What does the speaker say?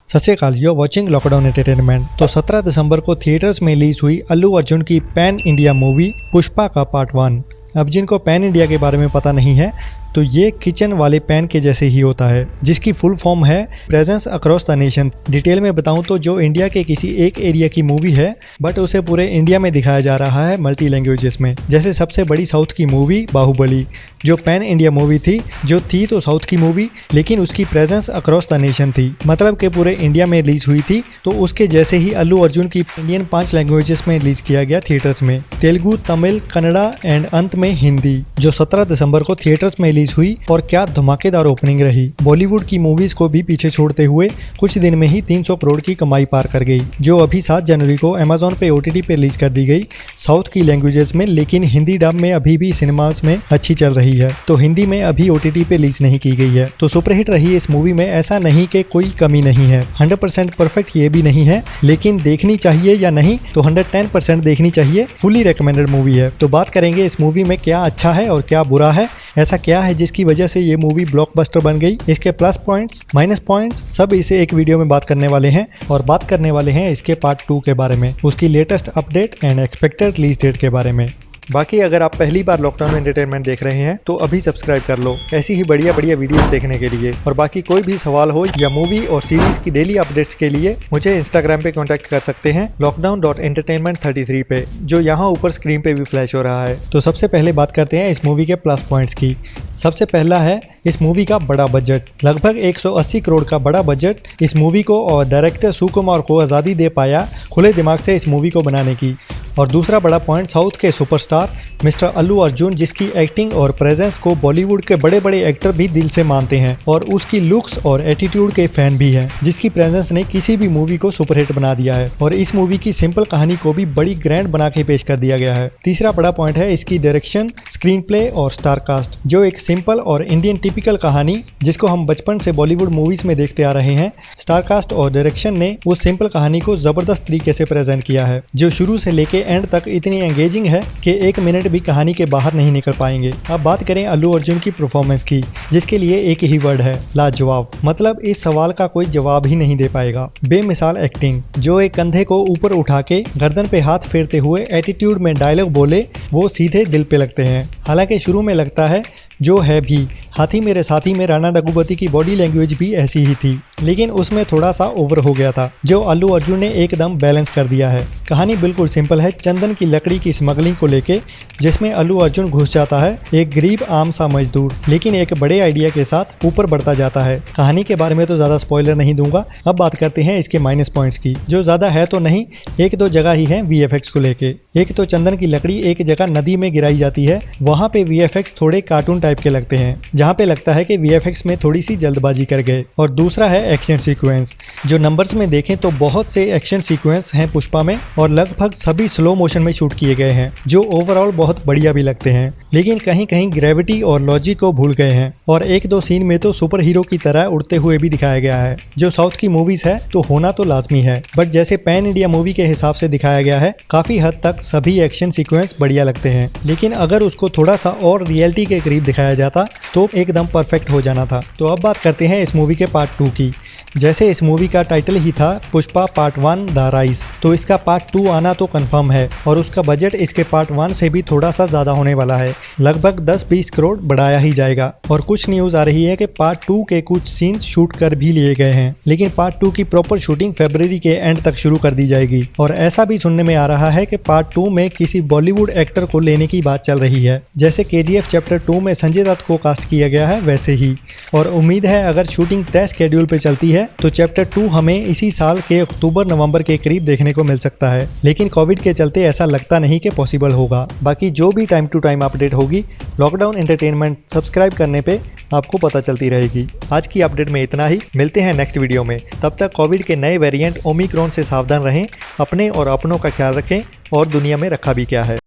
सत Sri Akal, you are watching lockdown entertainment. तो 17 दिसंबर को थिएटर्स में रिलीज हुई अल्लू अर्जुन की पैन इंडिया मूवी पुष्पा का पार्ट 1। अब जिनको पैन इंडिया के बारे में पता नहीं है तो ये किचन वाले पैन के जैसे ही होता है, जिसकी फुल फॉर्म है presence across the nation. Detail में बताऊं तो जो इंडिया के किसी एक एरिया की मूवी है बट उसे पूरे इंडिया में दिखाया जा रहा है मल्टी लैंग्वेजेस में। जैसे सबसे बड़ी साउथ की मूवी बाहुबली जो पैन इंडिया मूवी थी, जो थी तो साउथ की मूवी लेकिन उसकी प्रेजेंस अक्रॉस द नेशन थी, मतलब कि पूरे इंडिया में रिलीज हुई थी। तो उसके जैसे ही अल्लू अर्जुन की इंडियन 5 लैंग्वेजेस में रिलीज किया गया थिएटर्स में, तेलुगु, तमिल, कन्नड़ा एंड अंत में हिंदी, जो 17 दिसंबर को थिएटर्स में रिलीज हुई। और क्या धमाकेदार ओपनिंग रही। बॉलीवुड की मूवीज को भी पीछे छोड़ते हुए कुछ दिन में ही 300 करोड़ की कमाई पार कर गई, जो अभी 7 जनवरी को अमेजॉन पे OTT पे रिलीज कर दी गई साउथ की लैंग्वेजेस में। लेकिन हिंदी डब में अभी भी सिनेमास में अच्छी चल रही है, तो हिंदी में अभी OTT पे रिलीज नहीं की गई है। तो सुपरहिट रही इस मूवी में, ऐसा नहीं कि कोई कमी नहीं है। 100% परफेक्ट ये भी नहीं है, लेकिन देखनी चाहिए या नहीं तो 110% देखनी चाहिए। फुली रिकमेंडेड मूवी है। तो बात करेंगे इस मूवी में क्या अच्छा है और क्या बुरा है, ऐसा क्या है जिसकी वजह से ये मूवी ब्लॉकबस्टर बन गई, इसके प्लस पॉइंट्स, माइनस पॉइंट्स, सब इसे एक वीडियो में बात करने वाले हैं। और बात करने वाले हैं इसके पार्ट 2 के बारे में, उसकी latest update and expected release date के बारे में। बाकी अगर आप पहली बार लॉकडाउन एंटरटेनमेंट देख रहे हैं तो अभी सब्सक्राइब कर लो ऐसी ही बढ़िया वीडियोस देखने के लिए। और बाकी कोई भी सवाल हो या मूवी और सीरीज की डेली अपडेट्स के लिए मुझे इंस्टाग्राम पे कांटेक्ट कर सकते हैं lockdown.entertainment33 पे, जो यहाँ ऊपर स्क्रीन पे भी फ्लैश हो रहा है। तो सबसे पहले बात करते हैं इस मूवी के प्लस पॉइंट्स की। सबसे पहला है इस मूवी का बड़ा बजट, लगभग 180 करोड़ का बड़ा बजट इस मूवी को और डायरेक्टर सुकुमार को आज़ादी दे पाया खुले दिमाग से इस मूवी को बनाने की। और दूसरा बड़ा पॉइंट साउथ के सुपरस्टार मिस्टर अल्लू अर्जुन, जिसकी एक्टिंग और प्रेजेंस को बॉलीवुड के बड़े बड़े एक्टर भी दिल से मानते हैं और उसकी लुक्स और एटीट्यूड के फैन भी हैं, जिसकी प्रेजेंस ने किसी भी मूवी को सुपरहिट बना दिया है। और इस मूवी की सिंपल कहानी को भी बड़ी ग्रैंड बना के पेश कर दिया गया है। तीसरा बड़ा पॉइंट है इसकी डायरेक्शन, स्क्रीन प्ले और स्टार कास्ट, जो एक सिंपल और इंडियन टिपिकल कहानी जिसको हम बचपन से बॉलीवुड मूवीज में देखते आ रहे हैं, स्टार कास्ट और डायरेक्शन ने उस सिंपल कहानी को जबरदस्त तरीके से प्रेजेंट किया है, जो शुरू से लेके एंड तक इतनी एंगेजिंग है कि 1 मिनट भी कहानी के बाहर नहीं निकल पाएंगे। अब बात करें अल्लू अर्जुन की परफॉर्मेंस की, जिसके लिए एक ही वर्ड है, लाजवाब। मतलब इस सवाल का कोई जवाब ही नहीं दे पाएगा। बेमिसाल एक्टिंग, जो एक कंधे को ऊपर उठा के गर्दन पे हाथ फेरते हुए एटीट्यूड में डायलॉग बोले, वो सीधे दिल पे लगते हैं। हालांकि शुरू में लगता है जो है भी, हाथी मेरे साथी में राणा डग्गुबाती की बॉडी लैंग्वेज भी ऐसी ही थी, लेकिन उसमें थोड़ा सा ओवर हो गया था, जो अल्लू अर्जुन ने एकदम बैलेंस कर दिया है। कहानी बिल्कुल सिंपल है, चंदन की लकड़ी की स्मगलिंग को लेके, जिसमें अल्लू अर्जुन घुस जाता है एक गरीब आम सा मजदूर, लेकिन एक बड़े आइडिया के साथ ऊपर बढ़ता जाता है। कहानी के बारे में तो ज्यादा स्पॉइलर नहीं दूंगा। अब बात करते हैं इसके माइनस पॉइंट्स की, जो ज्यादा है तो नहीं, 1-2 जगह ही है VFX को लेके। एक तो चंदन की लकड़ी एक जगह नदी में गिराई जाती है, वहाँ पे VFX थोड़े कार्टून टाइप के लगते हैं, जहाँ पे लगता है कि VFX में थोड़ी सी जल्दबाजी कर गए। और दूसरा है एक्शन सीक्वेंस, जो नंबर्स में देखें तो बहुत से एक्शन सीक्वेंस हैं पुष्पा में और लगभग सभी स्लो मोशन में शूट किए गए हैं, जो ओवरऑल बहुत बढ़िया भी लगते हैं, लेकिन कहीं कहीं ग्रेविटी और लॉजिक को भूल गए हैं। और 1-2 सीन में तो सुपर हीरो की तरह उड़ते हुए भी दिखाया गया है, जो साउथ की मूवीज है तो होना तो लाजमी है, बट जैसे पैन इंडिया मूवी के हिसाब से दिखाया गया है, काफी हद तक सभी एक्शन सीक्वेंस बढ़िया लगते हैं। लेकिन अगर उसको थोड़ा सा और रियलिटी के करीब दिखाया जाता तो एकदम परफेक्ट हो जाना था। तो अब बात करते हैं इस मूवी के पार्ट 2 की। जैसे इस मूवी का टाइटल ही था पुष्पा पार्ट 1 द राइज, तो इसका पार्ट 2 आना तो कंफर्म है और उसका बजट इसके पार्ट 1 से भी थोड़ा सा ज्यादा होने वाला है, लगभग 10-20 करोड़ बढ़ाया ही जाएगा। और कुछ न्यूज आ रही है कि पार्ट 2 के कुछ सीन्स शूट कर भी लिए गए हैं, लेकिन पार्ट 2 की प्रॉपर शूटिंग फरवरी के एंड तक शुरू कर दी जाएगी। और ऐसा भी सुनने में आ रहा है कि पार्ट 2 में किसी बॉलीवुड एक्टर को लेने की बात चल रही है, जैसे KGF चैप्टर 2 में संजय दत्त को कास्ट किया गया है वैसे ही। और उम्मीद है अगर शूटिंग तय शेड्यूल पे चलती है तो चैप्टर 2 हमें इसी साल के अक्टूबर-नवंबर के करीब देखने को मिल सकता है, लेकिन कोविड के चलते ऐसा लगता नहीं कि पॉसिबल होगा। बाकी जो भी टाइम टू टाइम अपडेट होगी लॉकडाउन एंटरटेनमेंट सब्सक्राइब करने पे आपको पता चलती रहेगी। आज की अपडेट में इतना ही, मिलते हैं नेक्स्ट वीडियो में। तब तक कोविड के नए वेरिएंट ओमिक्रॉन से सावधान रहें, अपने और अपनों का ख्याल रखें और दुनिया में रखा भी क्या है।